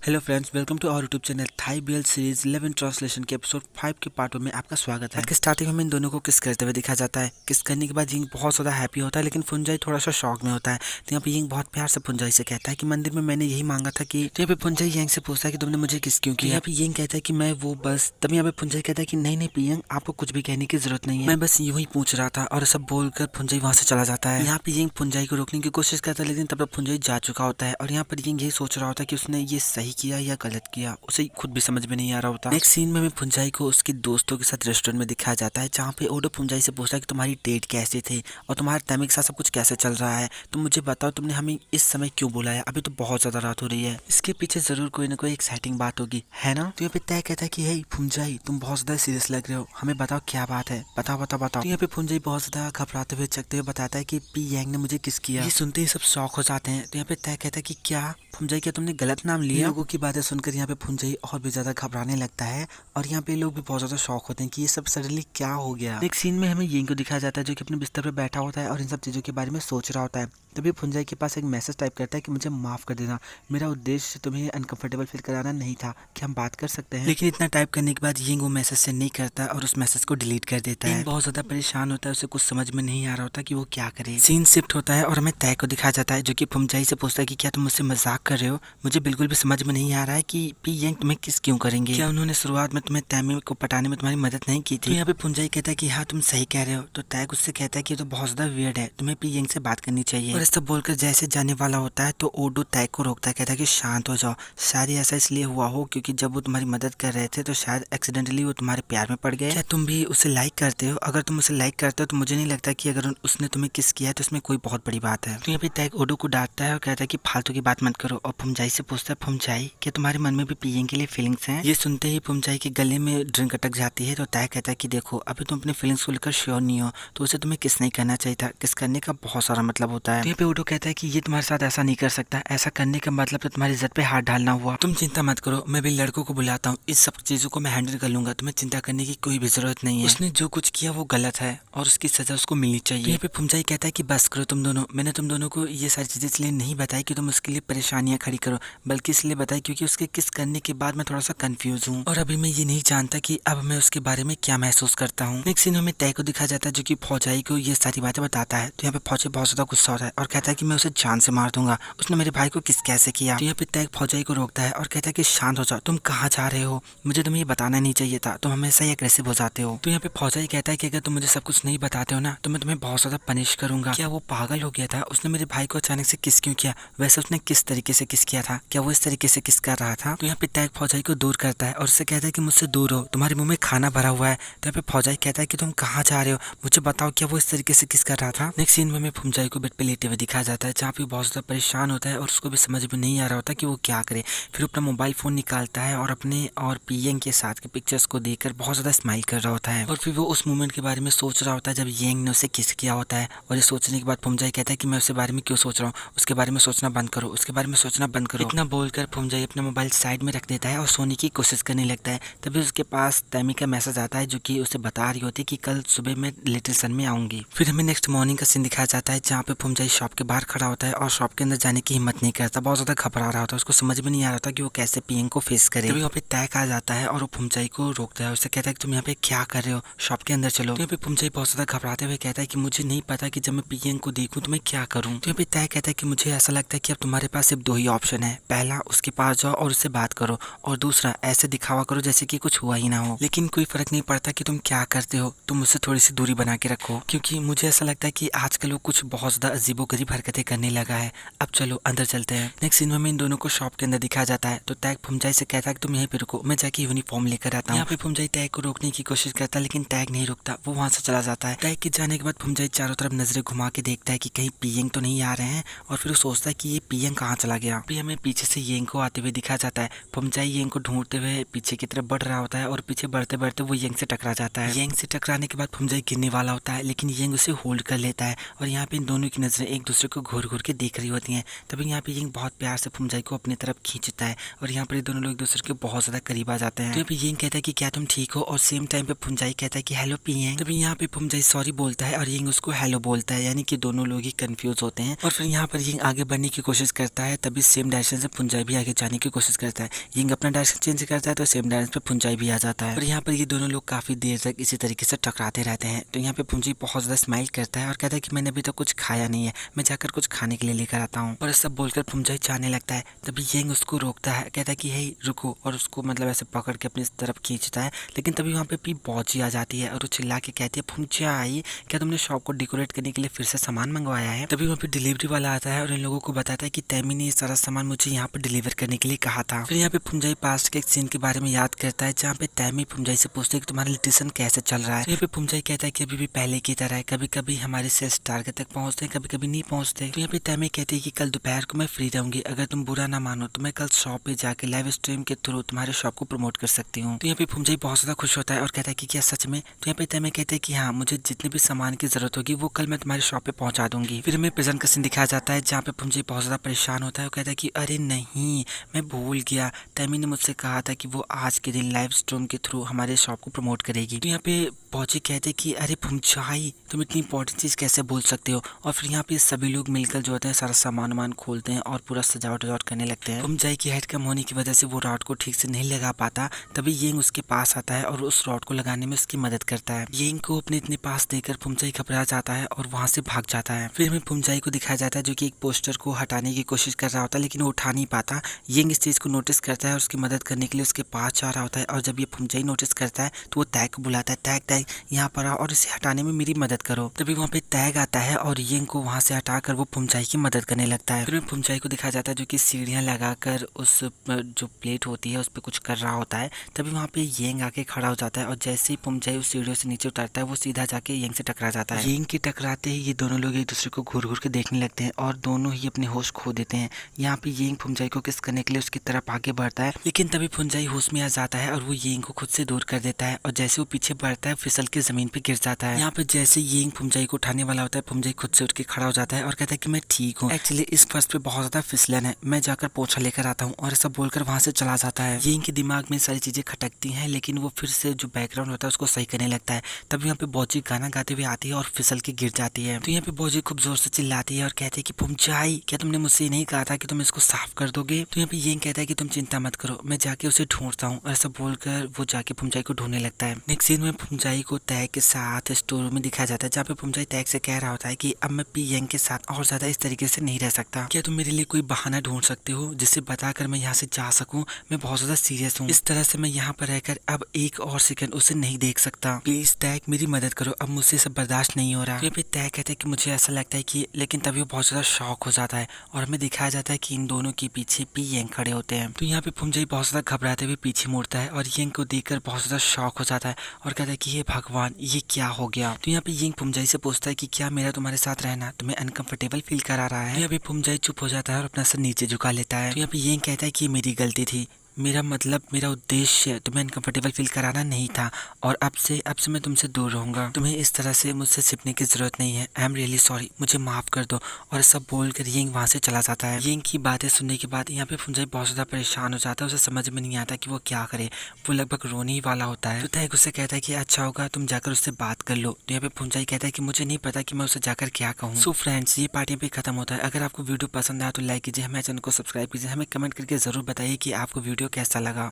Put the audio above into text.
Hello friends, welcome to our YouTube channel Thai BL series 11 translation के episode 5 के part में आपका स्वागत है। स्टार्टिंग में इन दोनों को किस करते हुए दिखाया जाता है। किस करने के बाद यिंग बहुत ज़्यादा हैप्पी होता है, लेकिन फुनजाई थोड़ा सा शॉक में होता है। तो यहाँ पे यिंग बहुत प्यार से फुनजाई से कहता है कि मंदिर में मैंने यही मांगा था कि। तो यहाँ पे फुनजाई यिंग से पूछता है कि तुमने मुझे किस क्यों किया। यहाँ पे यिंग कहता है कि मैं वो बस। तभी यहाँ पे फुनजाई कहता है कि नहीं नहीं पियंग, आपको कुछ भी कहने की जरूरत नहीं है, मैं बस यूं ही पूछ रहा था। और सब बोलकर फुनजाई वहाँ से चला जाता है। यहाँ पे यिंग फुनजाई को रोकने की कोशिश करता है, लेकिन तब तक फुनजाई जा चुका होता है। और यहाँ पर यिंग यही सोच रहा होता है कि उसने ये सही किया या गलत किया, उसे खुद भी समझ में नहीं आ रहा होता। नेक्स्ट सीन में फुनजाई को उसके दोस्तों के साथ रेस्टोरेंट में दिखाया जाता है, जहाँ पे ओडो फुनजाई से पूछता है कि तुम्हारी डेट कैसी थी और तुम्हारे तमिल के साथ सब कुछ कैसे चल रहा है। तुम मुझे बताओ, तुमने हमें इस समय क्यों बुलाया, अभी तो बहुत ज्यादा रात हो रही है। इसके पीछे जरूर कोई ना कोई एक्साइटिंग बात होगी, है ना। तो यहाँ पे तय कहता है कि हे फुनजाई, तुम बहुत ज्यादा सीरियस लग रहे हो, हमें बताओ क्या बात है, बताओ बताओ बताओ। तो यहाँ पे फुनजाई बहुत ज्यादा घबराते हुए चकते हुए बताता है कि पी यांग ने मुझे किस किया। ये सुनते ही सब शॉक हो जाते हैं। तो यहाँ पे तय कहता है कि क्या फुनजाई, क्या तुमने गलत नाम लिया। लोगों की बातें सुनकर यहाँ पे फुनजाई और भी ज्यादा घबराने लगता है। और यहाँ पे लोग भी बहुत ज्यादा शॉक होते हैं कि ये सब सडनली क्या हो गया। एक सीन में हमें यिंग को दिखाया जाता है, जो कि अपने बिस्तर पर बैठा होता है और इन सब चीजों के बारे में सोच रहा होता है। तभी फुनजाई के पास एक मैसेज टाइप करता है कि मुझे माफ कर देना, मेरा उद्देश्य तुम्हें अनकंफर्टेबल फील कराना नहीं था, कि हम बात कर सकते हैं। लेकिन इतना टाइप करने के बाद यिंग वो मैसेज सेंड नहीं करता और उस मैसेज को डिलीट कर देता है। बहुत ज्यादा परेशान होता है, उसे कुछ समझ में नहीं आ रहा होता कि वो क्या करे। सीन शिफ्ट होता है और हमें तय को दिखाया जाता है, जो कि फुनजाई से पूछता है कि क्या तुम मुझसे मजाक कर रहे हो। मुझे बिल्कुल भी समझ में नहीं आ रहा है कि पी यांग तुम्हें किस क्यों करेंगे। क्या उन्होंने शुरुआत में तुम्हें तैमी को पटाने में तुम्हारी मदद नहीं की थी। तो यहाँ पे फुनजाई कहता है कि हाँ तुम सही कह रहे हो। तो तैग उससे कहता है कि तो बहुत ज्यादा वियर्ड है, तुम्हें पी यांग से बात करनी चाहिए। और ऐसा बोलकर जैसे जाने वाला होता है, तो ओडो तैग को रोकता है, कहता है कि शांत हो जाओ। शायद ऐसा इसलिए हुआ हो क्योंकि जब वो तुम्हारी मदद कर रहे थे तो शायद एक्सीडेंटली वो तुम्हारे प्यार में पड़ गए। क्या तुम भी उसे लाइक करते हो? अगर तुम उसे लाइक करते हो तो मुझे नहीं लगता कि अगर उसने तुम्हें किस किया है तो इसमें कोई बहुत बड़ी बात है। तो यहाँ पे तैग ओडो को डांटता है और कहता है कि फालतू की बात मत करो। और फुनजाई से पूछता है, फुनजाई क्या तुम्हारे मन में भी पी यांग के लिए फीलिंग्स हैं? ये सुनते ही फुनजाई के गले में ड्रिंक अटक जाती है। तो तय कहता है कि देखो अभी तुम अपने फीलिंग्स को लेकर श्योर नहीं हो, तो उसे तुम्हें किस नहीं करना चाहिए था। किस करने का बहुत सारा मतलब होता है। तो यहाँ पे ओडो कहता है कि ये तुम्हारे साथ ऐसा नहीं कर सकता, ऐसा करने का मतलब तो तुम्हारी इज्जत पे हाथ डालना हुआ। तुम चिंता मत करो, मैं भी लड़कों को बुलाता हूँ, इस सब चीजों को मैं हैंडल कर लूंगा, तुम्हें चिंता करने की कोई भी जरूरत नहीं है। उसने जो कुछ किया वो गलत है और उसकी सजा उसको मिलनी चाहिए। यहाँ पे फुनजाई कहता है कि बस करो तुम दोनों, मैंने तुम दोनों को ये सारी चीजें इसलिए नहीं बताई कि तुम उसके लिए परेशानियां खड़ी करो, बल्कि इसलिए बताई क्योंकि उसके किस करने के बाद मैं थोड़ा सा कंफ्यूज हूँ और अभी मैं ये नहीं जानता कि अब मैं उसके बारे में क्या महसूस करता हूँ। नेक्स्ट सीन में तय को दिखाया जाता है, जो कि फौजाई को ये सारी बातें बताता है। तो यहाँ पे फौजी बहुत ज्यादा गुस्सा होता है और कहता है कि मैं उसे जान से मार दूंगा, उसने मेरे भाई को किस कैसे किया। तो यहाँ पे तय फौजाई को रोकता है और कहता है कि शांत हो जाओ, तुम कहाँ जा रहे हो, मुझे तुम्हें ये बताना नहीं चाहिए था, तुम हमेशा ही अग्रेसिव हो जाते हो। तो यहाँ पे फौजाई कहता है कि अगर तुम मुझे सब कुछ नहीं बताते हो ना तो मैं तुम्हें बहुत ज्यादा पनिश करूंगा। क्या वो पागल हो गया था? उसने मेरे भाई को अचानक से किस क्यों किया? वैसे उसने किस तरीके से किस किया था? क्या वो इस तरीके से किस कर रहा था? तो यहाँ पे तय फौजाई को दूर करता है और उससे कहता है कि मुझसे दूर हो, तुम्हारे मुंह में खाना भरा हुआ है। तो यहाँ पे फौजाई कहता है कि तुम कहाँ जा रहे हो, मुझे बताओ क्या वो इस तरीके से किस कर रहा था। नेक्स्ट सीन में हमें फुनजाई को बेड पे लेटे हुए दिखाया जाता है, जहाँ पे बहुत ज्यादा परेशान होता है और उसको भी समझ में नहीं आ रहा होता कि वो क्या करे। फिर अपना मोबाइल फोन निकालता है और अपने और पी यांग के साथ के पिक्चर्स को देखकर बहुत ज्यादा स्माइल कर रहा होता है। और फिर वो उस मोमेंट के बारे में सोच रहा होता है जब यांग ने उसे किस किया होता है। और ये सोचने के बाद फुनजाई कहता है कि मैं उसके बारे में क्यों सोच रहा हूँ, उसके बारे में सोचना बंद करो, उसके बारे में सोचना बंद करो। इतना बोलकर फुनजाई अपना मोबाइल साइड में रख देता है और सोने की कोशिश करने लगता है। तभी उसके पास तैमी का मैसेज आता है, जो कि उसे बता रही होती है कि कल सुबह मैं लिटिल सन में आऊंगी। फिर हमें नेक्स्ट मॉर्निंग का सीन दिखाया जाता है, जहाँ पे फुनजाई शॉप के बाहर खड़ा होता है और शॉप के अंदर जाने की हिम्मत नहीं करता, बहुत ज्यादा घबरा रहा होता है, उसको समझ में नहीं आ रहा था कि वो कैसे पी यांग को फेस करे। तभी वहाँ पे तय आ जाता है और वो फुनजाई को रोकता है, उससे कहता है कि तुम यहाँ पे क्या कर रहे हो, शॉप के अंदर चलो। तो यहाँ पे फुनजाई बहुत ज्यादा घबराते हुए कहता है कि मुझे नहीं पता कि जब मैं पी यांग को देखूं तो मैं क्या करूं। तो यहाँ पे तय कहता है कि मुझे ऐसा लगता है कि अब तुम्हारे पास सिर्फ दो ही ऑप्शन है, पहला उसके पास जाओ और उससे बात करो, और दूसरा ऐसे दिखावा करो जैसे कि कुछ हुआ ही ना हो। लेकिन कोई फर्क नहीं पड़ता कि तुम क्या करते हो, तुम उससे थोड़ी सी दूरी बना के रखो, क्योंकि मुझे ऐसा लगता है कि आजकल वो कुछ बहुत ज्यादा अजीबोगरीब हरकतें करने लगा है। अब चलो अंदर चलते हैं। नेक्स्ट सीन में इन दोनों को शॉप के अंदर दिखाया जाता है। तो टैग फुनजाई से कहता है कि तुम यहीं पे रुको, मैं जाके यूनिफॉर्म लेकर आता हूँ। यहाँ पे फुनजाई टैग को रोकने की कोशिश करता है, लेकिन टैग नहीं रुकता, वो वहां से चला जाता है। टैग के जाने के बाद फुनजाई चारों तरफ नजरें घुमा के देखता है कि कहीं पी यांग तो नहीं आ रहे हैं, और फिर वो सोचता है कि ये पी यांग कहाँ चला गया। फिर हमें पीछे से यांग को आते हुए दिखाया जाता है। फुनजाई यांग को ढूंढते हुए पीछे की तरफ बढ़ रहा होता है और पीछे बढ़ते बढ़ते वो यांग से टकरा जाता है। यांग से टकराने के बाद फुनजाई गिरने वाला होता है, लेकिन यांग उसे होल्ड कर लेता है और यहाँ पे इन दोनों की नजरें एक दूसरे को घूर घूर के देख रही होती हैं। तभी यहाँ पे यांग बहुत प्यार से फुनजाई को अपनी तरफ खींचता है और यहाँ पर ये दोनों लोग एक दूसरे के बहुत ज्यादा करीब आ जाते हैं। तो यहाँ पे यांग कहता है कि क्या तुम ठीक हो, और सेम टाइम पे फुनजाई कहता है कि हेलो पी यांग। तभी यहाँ पे फुनजाई सॉरी बोलता है और यांग उसको हेलो बोलता है, यानी कि दोनों लोग ही कंफ्यूज होते हैं। और फिर यहाँ पर यांग आगे बढ़ने की कोशिश करता है, तभी सेम डायरेक्शन से फुनजाई भी आगे आगे जाने की कोशिश करता है। यिंग अपना डायरेक्शन चेंज करता है तो सेम डायरेक्शन पे फुंजाई भी आ जाता है और यहाँ पर ये दोनों लोग काफी देर तक इसी तरीके से टकराते रहते हैं। तो यहाँ पे फुंजाई बहुत ज्यादा स्माइल करता है और कहता है कि मैंने अभी तक कुछ खाया नहीं है, मैं जाकर कुछ खाने के लिए लेकर आता हूँ। और सब बोलकर फुंजाई जाने लगता है। तभी यिंग उसको रोकता है, कहता है कि हे रुको, और उसको मतलब ऐसे पकड़ के अपनी तरफ खींचता है। लेकिन तभी वहाँ पे पी बॉजी आ जाती है और वो चिल्ला के कहती है फुंजाई क्या तुमने शॉप को डेकोरेट करने के लिए फिर से सामान मंगवाया है। तभी वहाँ पे डिलीवरी वाला आता है और इन लोगों को बताता है कि तैमी ने ये सारा सामान मुझे यहाँ पर डिलीवर करने के लिए कहा था। फिर यहाँ पे फुंजाई पास्ट के एक सीन के बारे में याद करता है जहाँ पे तैमी फुंजाई से पूछते है कि तुम्हारा लिटिसन कैसे चल रहा है। यहाँ पे फुंजाई कहता है कि अभी भी पहले की तरह है, कभी कभी हमारे सेल्स टारगेट तक पहुंचते हैं, कभी कभी नहीं पहुंचते। तो यहाँ पे तैमी कहती है कि कल दोपहर को मैं फ्री रहूंगी, अगर तुम बुरा ना मानो तो मैं कल शॉप पे जाके लाइव स्ट्रीम के थ्रू तुम्हारे शॉप को प्रमोट कर सकती हूँ। तो यहाँ पे फुंजाई बहुत ज्यादा खुश होता है और कहता है कि क्या सच में। तो यहाँ पे तैमी कहते हैं कि हाँ, मुझे जितने भी सामान की जरूरत होगी वो कल मैं तुम्हारे शॉप पे पहुंचा दूंगी। फिर हमें प्रेजेंट का सीन दिखाया जाता है जहाँ पे फुंजाई बहुत ज्यादा परेशान होता है और कहता है कि अरे नहीं, मैं भूल गया, तैमी ने मुझसे कहा था कि वो आज के दिन लाइव स्ट्रीम के थ्रू हमारे शॉप को प्रमोट करेगी। तो यहाँ पे पहुंचे कहते कि अरे फुंजाई तुम इतनी इंपॉर्टेंट चीज कैसे बोल सकते हो। और फिर यहाँ पे सभी लोग मिलकर जो होते हैं सारा सामान वामान खोलते हैं और पूरा सजावट वजावट करने लगते हैं। फुंजाई की हाइट कम होने की वजह से वो रॉड को ठीक से नहीं लगा पाता। तभी यिंग उसके पास आता है और उस रॉड को लगाने में उसकी मदद करता है। यिंग को अपने इतने पास देकर फुंजाई घबरा जाता है और वहां से भाग जाता है। फिर हमें फुंजाई को दिखाया जाता है जो कि एक पोस्टर को हटाने की कोशिश कर रहा होता है लेकिन वो उठा नहीं पाता। यिंग इस चीज को नोटिस करता है और उसकी मदद करने के लिए उसके पास जा रहा होता है और जब ये फुंजाई नोटिस करता है तो वो तैग को बुलाता है, तैग तैग यहाँ पर आओ और इसे हटाने में मेरी मदद करो। तभी वहाँ पे तैग आता है और यिंग को वहाँ से हटाकर वो फुंजाई की मदद करने लगता है। फिर फुंजाई को दिखाया जाता है जो कि सीढ़ियाँ लगाकर उस जो प्लेट होती है उस पर कुछ कर रहा होता है। तभी वहाँ पे यिंग आके खड़ा हो जाता है और जैसे ही फुंजाई उस सीढ़ियों से नीचे उतरता है वो सीधा जाके यिंग से टकरा जाता है। यिंग के टकराते ही ये दोनों लोग एक दूसरे को घूर घूर के देखने लगते हैं और दोनों ही अपने होश खो देते हैं। यहाँ पे यिंग फुंजाई को किस करने के लिए उसकी तरफ आगे बढ़ता है लेकिन तभी फुंजाई होश में आ जाता है और वो यिंग को खुद से दूर कर देता है और जैसे वो पीछे बढ़ता है फिसल के जमीन पे गिर जाता है। यहाँ पे जैसे यिंग फुंजाई को उठाने वाला होता है फुंजाई खुद से उठ के खड़ा हो जाता है और कहता है कि मैं ठीक हूँ, एक्चुअली इस फर्श पे बहुत ज्यादा फिसलन है, मैं जाकर पोछा लेकर आता हूँ। और ऐसा बोलकर वहां से चला जाता है। यिंग के दिमाग में सारी चीजें खटकती हैं लेकिन वो फिर से जो बैकग्राउंड होता है उसको सही करने लगता है। तभी यहाँ पे बॉजी गाना गाते हुए आती है और फिसल के गिर जाती है। तो यहाँ पे बॉजी खूब जोर से चिल्लाती है और कहती है कि फुंजाई क्या तुमने मुझसे नहीं कहा था कि तुम इसको साफ कर दोगे। तो यहाँ पे यिंग कहता है कि तुम चिंता मत करो, मैं जाके उसे ढूंढता हूँ। ऐसा बोलकर वो जाके फुंजाई को ढूंढने लगता है। नेक्स्ट सीन में फुंजाई को तैग के साथ स्टोर रूम में दिखाया जाता है जहाँ पे फुंजाई तैग से कह रहा होता है कि अब मैं पी यंग के साथ और ज्यादा इस तरीके से नहीं रह सकता, क्या तुम मेरे लिए कोई बहाना ढूंढ सकते हो जिससे बताकर मैं यहाँ से जा सकूं, मैं बहुत ज्यादा सीरियस हूँ, इस तरह से मैं यहाँ पर रहकर अब एक और सेकंड उसे नहीं देख सकता, प्लीज तैग मेरी मदद करो, अब मुझसे सब बर्दाश्त नहीं हो रहा। यहाँ पे तैग कहते हैं कि मुझे ऐसा लगता है कि, लेकिन तभी वो बहुत ज्यादा शॉक हो जाता है और हमें दिखाया जाता है कि इन दोनों के पीछे पी यंग खड़े होते हैं। तो यहाँ पे फुंजाई बहुत ज्यादा घबराते हुए पीछे मुड़ता है और यंग को देखकर बहुत ज्यादा शॉक हो जाता है और कहता है कि हे भगवान ये क्या हो गया। तो यहाँ पे यिंग फुंजाई से पूछता है कि क्या मेरा तुम्हारे साथ रहना तुम्हें अनकंफर्टेबल फील करा रहा है। यहाँ पे फुंजाई चुप हो जाता है और अपना सर नीचे झुका लेता है। तो यहाँ पे यिंग कहता है कि मेरी गलती थी, मेरा मतलब मेरा उद्देश्य तुम्हें अनकंफर्टेबल फील कराना नहीं था और अब से मैं तुमसे दूर रहूंगा, तुम्हें इस तरह से मुझसे छिपने की जरूरत नहीं है, आई एम रियली सॉरी, मुझे माफ कर दो। और सब बोलकर यिंग वहां से चला जाता है। यिंग की बातें सुनने के बाद यहाँ पे फुंजाई बहुत ज्यादा परेशान हो जाता है, उसे समझ में नहीं आता कि वो क्या करे, वो लगभग रोने ही वाला होता है। तो तैग उससे कहता है कि अच्छा होगा तुम जाकर उससे बात कर लो। तो यहाँ पे फुंजाई कहता है कि मुझे नहीं पता कि मैं उसे जाकर क्या कहूँ। सो फ्रेंड्स ये पार्ट यहाँ पे खत्म होता है। अगर आपको वीडियो पसंद आया तो लाइक कीजिए, हमारे चैनल को सब्सक्राइब कीजिए, हमें कमेंट करके जरूर बताइए कि आपको वीडियो कैसा लगा।